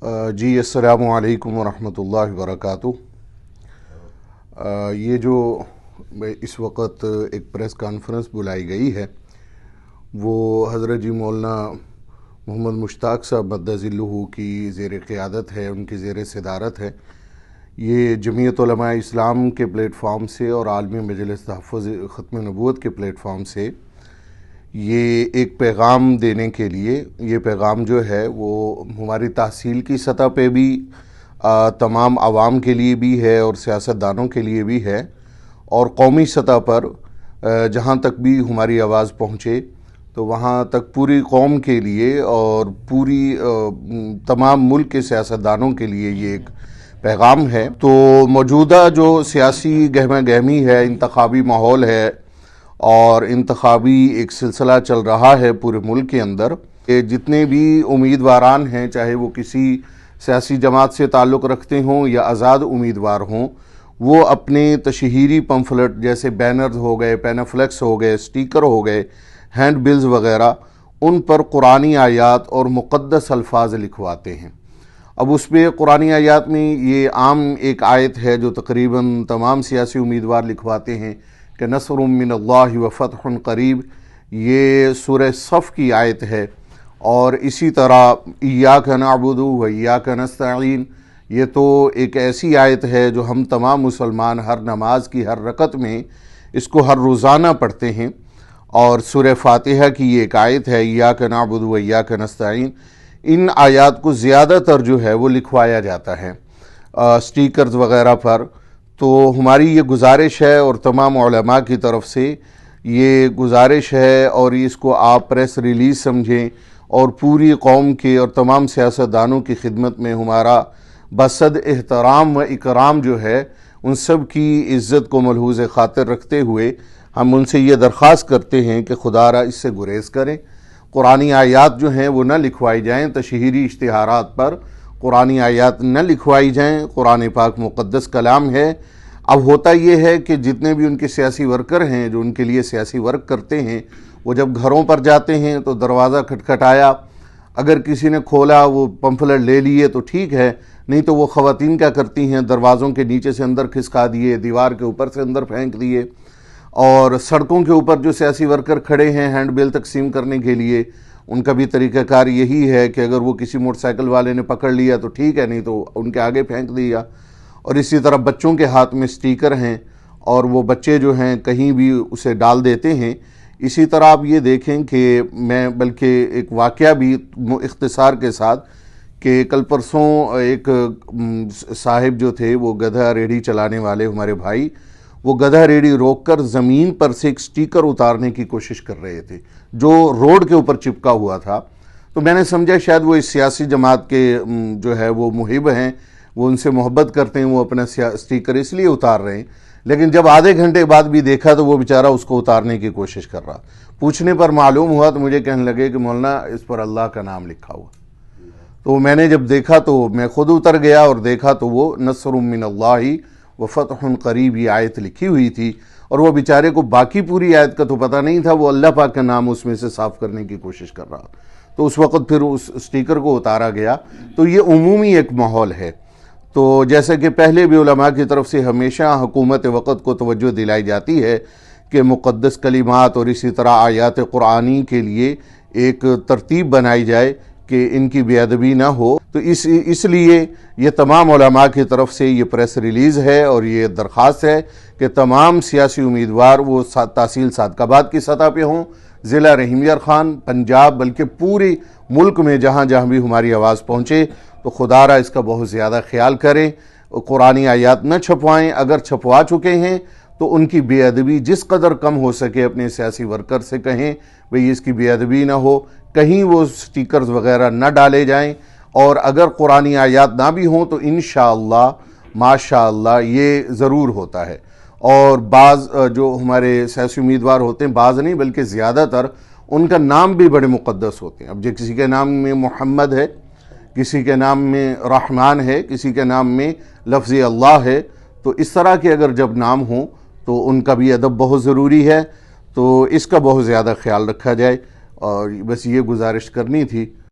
جی السلام علیکم ورحمۃ اللہ وبرکاتہ۔ یہ جو اس وقت ایک پریس کانفرنس بلائی گئی ہے وہ حضرت جی مولانا محمد مشتاق صاحب مدہ ذلہ کی زیر قیادت ہے، ان کی زیر صدارت ہے۔ یہ جمعیت علماء اسلام کے پلیٹ فارم سے اور عالمی مجلس تحفظ ختم نبوت کے پلیٹ فارم سے یہ ایک پیغام دینے کے لیے، یہ پیغام جو ہے وہ ہماری تحصیل کی سطح پہ بھی تمام عوام کے لیے بھی ہے اور سیاستدانوں کے لیے بھی ہے، اور قومی سطح پر جہاں تک بھی ہماری آواز پہنچے تو وہاں تک پوری قوم کے لیے اور پوری تمام ملک کے سیاستدانوں کے لیے یہ ایک پیغام ہے۔ تو موجودہ جو سیاسی گہمہ گہمی ہے، انتخابی ماحول ہے اور انتخابی ایک سلسلہ چل رہا ہے پورے ملک کے اندر، جتنے بھی امیدواران ہیں چاہے وہ کسی سیاسی جماعت سے تعلق رکھتے ہوں یا آزاد امیدوار ہوں، وہ اپنے تشہیری پمفلٹ جیسے بینرز ہو گئے، پینفلیکس ہو گئے، سٹیکر ہو گئے، ہینڈ بلز وغیرہ، ان پر قرآنی آیات اور مقدس الفاظ لکھواتے ہیں۔ اب اس پہ قرآنی آیات میں یہ عام ایک آیت ہے جو تقریباً تمام سیاسی امیدوار لکھواتے ہیں کہ نصر من اللہ و فتح قریب، یہ سورہ صف کی آیت ہے۔ اور اسی طرح ایاک نعبد و ایاک نستعین، یہ تو ایک ایسی آیت ہے جو ہم تمام مسلمان ہر نماز کی ہر رکعت میں اس کو ہر روزانہ پڑھتے ہیں۔ اور سورہ فاتحہ کی یہ ایک آیت ہے ایاک نعبد و ایاک نستعین۔ ان آیات کو زیادہ تر جو ہے وہ لکھوایا جاتا ہے سٹیکرز وغیرہ پر۔ تو ہماری یہ گزارش ہے اور تمام علماء کی طرف سے یہ گزارش ہے، اور اس کو آپ پریس ریلیز سمجھیں اور پوری قوم کے اور تمام سیاستدانوں کی خدمت میں ہمارا بصد احترام و اکرام جو ہے، ان سب کی عزت کو ملحوظ خاطر رکھتے ہوئے ہم ان سے یہ درخواست کرتے ہیں کہ خدا را اس سے گریز کریں۔ قرآنی آیات جو ہیں وہ نہ لکھوائی جائیں، تشہیری اشتہارات پر قرآنی آیات نہ لکھوائی جائیں۔ قرآن پاک مقدس کلام ہے۔ اب ہوتا یہ ہے کہ جتنے بھی ان کے سیاسی ورکر ہیں جو ان کے لیے سیاسی ورک کرتے ہیں، وہ جب گھروں پر جاتے ہیں تو دروازہ کھٹکھٹایا، اگر کسی نے کھولا وہ پمفلٹ لے لیے تو ٹھیک ہے، نہیں تو وہ خواتین کیا کرتی ہیں، دروازوں کے نیچے سے اندر کھسکا دیے، دیوار کے اوپر سے اندر پھینک دیے، اور سڑکوں کے اوپر جو سیاسی ورکر کھڑے ہیں ہینڈ بل تقسیم کرنے کے لیے، ان کا بھی طریقہ کار یہی ہے کہ اگر وہ کسی موٹر سائیکل والے نے پکڑ لیا تو ٹھیک ہے، نہیں تو ان کے آگے پھینک دیا۔ اور اسی طرح بچوں کے ہاتھ میں سٹیکر ہیں اور وہ بچے جو ہیں کہیں بھی اسے ڈال دیتے ہیں۔ اسی طرح آپ یہ دیکھیں کہ میں بلکہ ایک واقعہ بھی اختصار کے ساتھ کہ کل پرسوں ایک صاحب جو تھے وہ گدھا ریڑھی چلانے والے ہمارے بھائی، وہ گدھا ریڑھی روک کر زمین پر سے ایک سٹیکر اتارنے کی کوشش کر رہے تھے جو روڈ کے اوپر چپکا ہوا تھا۔ تو میں نے سمجھا شاید وہ اس سیاسی جماعت کے جو ہے وہ محب ہیں، وہ ان سے محبت کرتے ہیں، وہ اپنا سٹیکر اس لیے اتار رہے ہیں۔ لیکن جب آدھے گھنٹے بعد بھی دیکھا تو وہ بیچارہ اس کو اتارنے کی کوشش کر رہا۔ پوچھنے پر معلوم ہوا تو مجھے کہنے لگے کہ مولانا اس پر اللہ کا نام لکھا ہوا۔ تو میں نے جب دیکھا تو میں خود اتر گیا اور دیکھا تو وہ نصر من اللہ و فتح قریب یہ آیت لکھی ہوئی تھی، اور وہ بیچارے کو باقی پوری آیت کا تو پتہ نہیں تھا، وہ اللہ پاک کا نام اس میں سے صاف کرنے کی کوشش کر رہا۔ تو اس وقت پھر اس سٹیکر کو اتارا گیا۔ تو یہ عمومی ایک ماحول ہے۔ تو جیسے کہ پہلے بھی علماء کی طرف سے ہمیشہ حکومت وقت کو توجہ دلائی جاتی ہے کہ مقدس کلمات اور اسی طرح آیات قرآنی کے لیے ایک ترتیب بنائی جائے کہ ان کی بے ادبی نہ ہو، تو اس لیے یہ تمام علماء کی طرف سے یہ پریس ریلیز ہے اور یہ درخواست ہے کہ تمام سیاسی امیدوار وہ تحصیل صادق آباد کی سطح پہ ہوں، ضلع رحیم یار خان، پنجاب، بلکہ پورے ملک میں جہاں جہاں بھی ہماری آواز پہنچے، تو خدا را اس کا بہت زیادہ خیال کریں۔ قرآنی آیات نہ چھپوائیں، اگر چھپوا چکے ہیں تو ان کی بے ادبی جس قدر کم ہو سکے اپنے سیاسی ورکر سے کہیں بھئی اس کی بے ادبی نہ ہو، کہیں وہ سٹیکرز وغیرہ نہ ڈالے جائیں، اور اگر قرآنی آیات نہ بھی ہوں تو انشاءاللہ ماشاءاللہ یہ ضرور ہوتا ہے۔ اور بعض جو ہمارے سیاسی امیدوار ہوتے ہیں، بعض نہیں بلکہ زیادہ تر، ان کا نام بھی بڑے مقدس ہوتے ہیں۔ اب جو کسی کے نام میں محمد ہے، کسی کے نام میں رحمان ہے، کسی کے نام میں لفظ اللہ ہے، تو اس طرح کے اگر جب نام ہوں تو ان کا بھی ادب بہت ضروری ہے۔ تو اس کا بہت زیادہ خیال رکھا جائے، اور بس یہ گزارش کرنی تھی۔